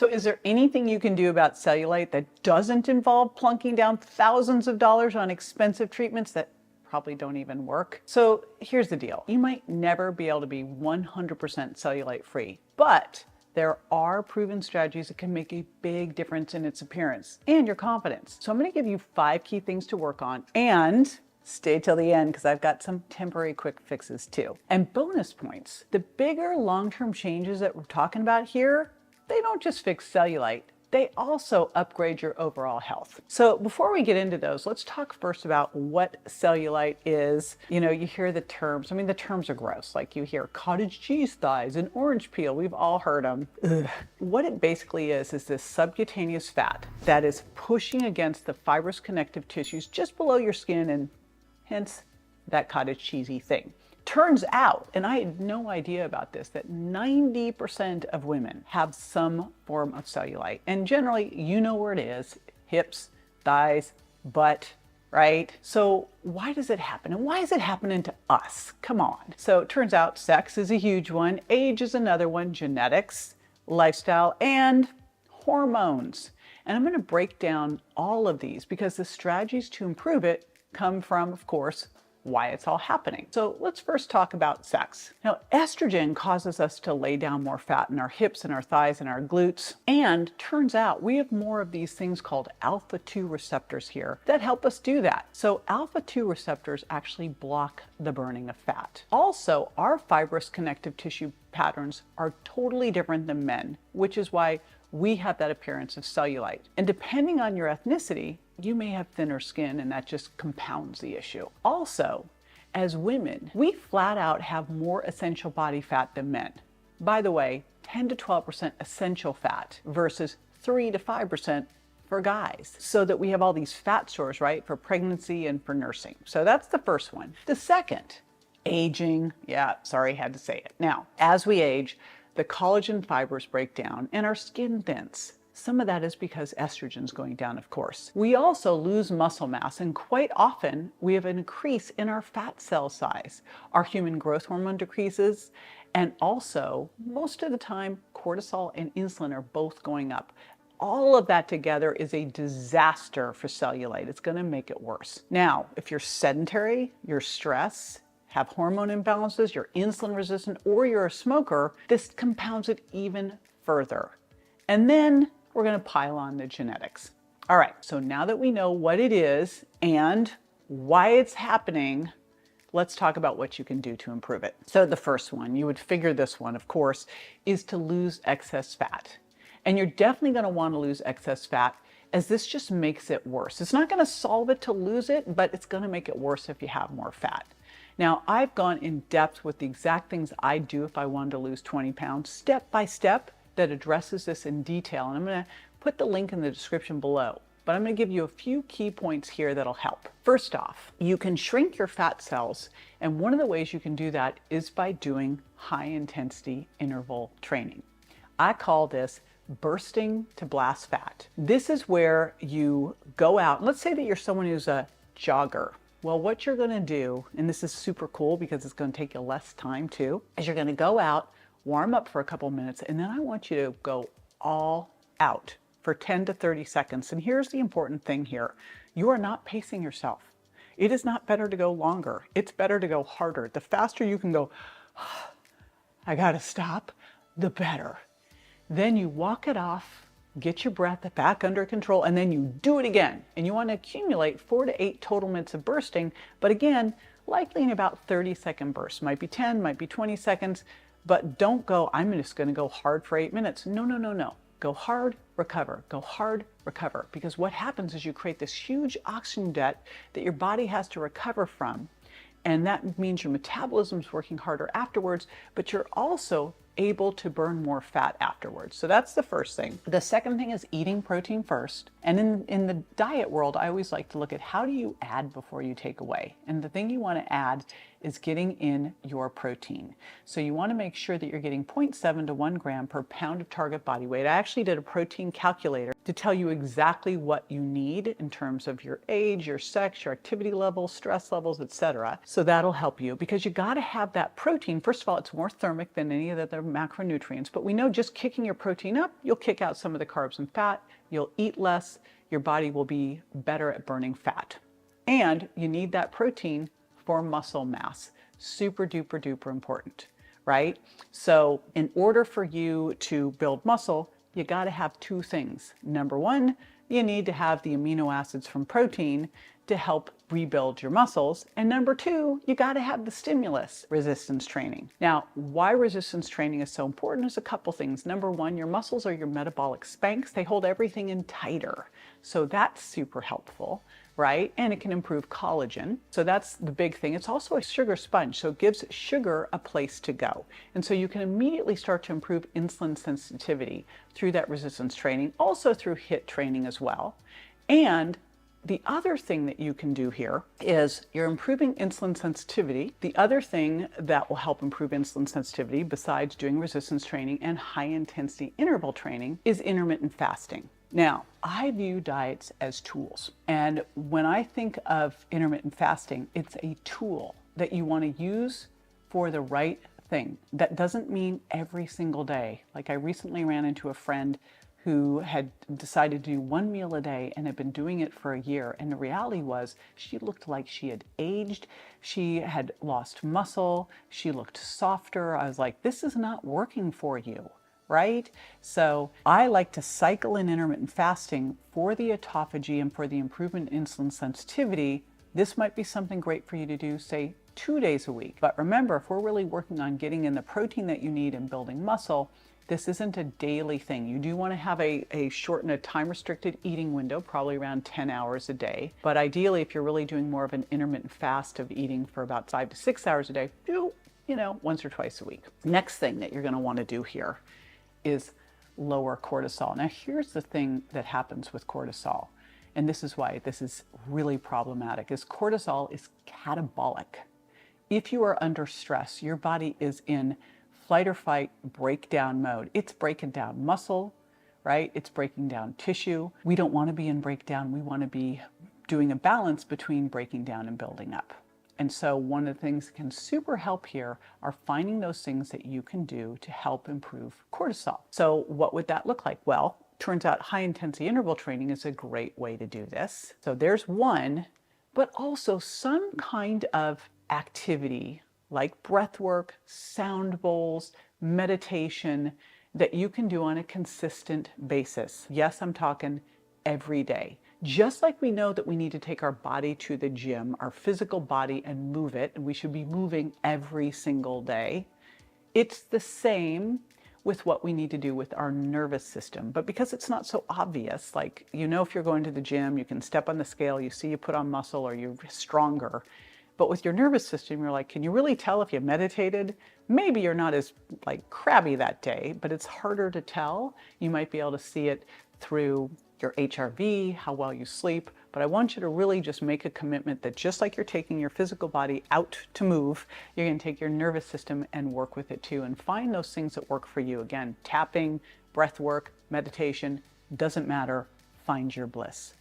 So is there anything you can do about cellulite that doesn't involve plunking down thousands of dollars on expensive treatments that probably don't even work? So here's the deal. You might never be able to be 100% cellulite free, but there are proven strategies that can make a big difference in its appearance and your confidence. So I'm going to give you 5 key things to work on, and stay till the end because I've got some temporary quick fixes too. And bonus points. The bigger long-term changes that we're talking about here, they don't just fix cellulite, they also upgrade your overall health. So before we get into those, let's talk first about what cellulite is. You know, you hear the terms, I mean, the terms are gross. Like you hear cottage cheese thighs and orange peel, we've all heard them. Ugh. What it basically is this subcutaneous fat that is pushing against the fibrous connective tissues just below your skin, and hence that cottage cheesy thing. Turns out, and I had no idea about this, that 90% of women have some form of cellulite. And generally, you know where it is: hips, thighs, butt, right? So why does it happen? And why is it happening to us? Come on. So it turns out sex is a huge one, age is another one, genetics, lifestyle, and hormones. And I'm going to break down all of these because the strategies to improve it come from, of course, why it's all happening. So let's first talk about sex. Now, estrogen causes us to lay down more fat in our hips and our thighs and our glutes. And turns out we have more of these things called alpha-2 receptors here that help us do that. So alpha-2 receptors actually block the burning of fat. Also, our fibrous connective tissue patterns are totally different than men, which is why we have that appearance of cellulite. And depending on your ethnicity, you may have thinner skin, and that just compounds the issue. Also, as women, we flat out have more essential body fat than men. By the way, 10 to 12% essential fat versus 3 to 5% for guys. So that we have all these fat stores, right, for pregnancy and for nursing. So that's the first one. The second, aging. Yeah, sorry, had to say it. Now, as we age, the collagen fibers break down and our skin thins. Some of that is because estrogen's going down, of course. We also lose muscle mass, and quite often we have an increase in our fat cell size. Our human growth hormone decreases, and also, most of the time, cortisol and insulin are both going up. All of that together is a disaster for cellulite. It's going to make it worse. Now, if you're sedentary, you're stressed, have hormone imbalances, you're insulin resistant, or you're a smoker, this compounds it even further. And then we're going to pile on the genetics. All right, so now that we know what it is and why it's happening, let's talk about what you can do to improve it. So the first one, you would figure this one, of course, is to lose excess fat. And you're definitely going to want to lose excess fat, as this just makes it worse. It's not going to solve it to lose it, but it's going to make it worse if you have more fat. Now, I've gone in depth with the exact things I'd do if I wanted to lose 20 pounds, step by step, that addresses this in detail. And I'm going to put the link in the description below. But I'm going to give you a few key points here that'll help. First off, you can shrink your fat cells. And one of the ways you can do that is by doing high intensity interval training. I call this bursting to blast fat. This is where you go out. Let's say that you're someone who's a jogger. Well, what you're going to do, and this is super cool because it's going to take you less time too, is you're going to go out, warm up for a couple minutes, and then I want you to go all out for 10 to 30 seconds. And here's the important thing here. You are not pacing yourself. It is not better to go longer. It's better to go harder. The faster you can go, I gotta stop, the better. Then you walk it off, get your breath back under control, and then you do it again. And you want to accumulate 4 to 8 total minutes of bursting, but again, likely in about 30-second bursts. Might be 10, might be 20 seconds, but don't go, I'm just going to go hard for 8 minutes. No, no, no, no. Go hard, recover. Go hard, recover. Because what happens is you create this huge oxygen debt that your body has to recover from. And that means your metabolism is working harder afterwards, but you're also able to burn more fat afterwards. So that's the first thing. The second thing is eating protein first. And in the diet world, I always like to look at how do you add before you take away. And the thing you want to add is getting in your protein. So you want to make sure that you're getting 0.7 to 1 gram per pound of target body weight. I actually did a protein calculator to tell you exactly what you need in terms of your age, your sex, your activity levels, stress levels, etc. So that'll help you, because you got to have that protein. First of all, it's more thermic than any of the other macronutrients, but we know just kicking your protein up, you'll kick out some of the carbs and fat, you'll eat less, your body will be better at burning fat. And you need that protein for muscle mass. Super duper duper important, right? So in order for you to build muscle, you got to have two things. Number one, you need to have the amino acids from protein to help rebuild your muscles. And number two, you got to have the stimulus, resistance training. Now, why resistance training is so important is a couple things. Number one, your muscles are your metabolic spanks. They hold everything in tighter. So that's super helpful, right? And it can improve collagen. So that's the big thing. It's also a sugar sponge, so it gives sugar a place to go. And so you can immediately start to improve insulin sensitivity through that resistance training, also through HIIT training as well. And the other thing that you can do here is you're improving insulin sensitivity. The other thing that will help improve insulin sensitivity, besides doing resistance training and high intensity interval training, is intermittent fasting. Now, I view diets as tools. And when I think of intermittent fasting, it's a tool that you want to use for the right thing. That doesn't mean every single day. Like, I recently ran into a friend who had decided to do one meal a day and had been doing it for a year. And the reality was she looked like she had aged. She had lost muscle. She looked softer. I was like, this is not working for you, right? So I like to cycle in intermittent fasting for the autophagy and for the improvement in insulin sensitivity. This might be something great for you to do, say, 2 days a week. But remember, if we're really working on getting in the protein that you need and building muscle, this isn't a daily thing. You do want to have a shortened, a time-restricted eating window, probably around 10 hours a day. But ideally, if you're really doing more of an intermittent fast of eating for about 5 to 6 hours a day, do, once or twice a week. Next thing that you're going to want to do here is lower cortisol. Now, here's the thing that happens with cortisol, and this is why this is really problematic, is cortisol is catabolic. If you are under stress, your body is in flight or fight breakdown mode. It's breaking down muscle, right? It's breaking down tissue. We don't want to be in breakdown. We want to be doing a balance between breaking down and building up. And so one of the things that can super help here are finding those things that you can do to help improve cortisol. So what would that look like? Well, turns out high intensity interval training is a great way to do this. So there's one, but also some kind of activity like breath work, sound bowls, meditation that you can do on a consistent basis. Yes, I'm talking every day. Just like we know that we need to take our body to the gym, our physical body, and move it, and we should be moving every single day, it's the same with what we need to do with our nervous system. But because it's not so obvious, like, if you're going to the gym, you can step on the scale, you see you put on muscle or you're stronger. But with your nervous system, you're like, can you really tell if you meditated? Maybe you're not as crabby that day, but it's harder to tell. You might be able to see it through your HRV, how well you sleep. But I want you to really just make a commitment that just like you're taking your physical body out to move, you're going to take your nervous system and work with it too, and find those things that work for you. Again, tapping, breath work, meditation, doesn't matter. Find your bliss.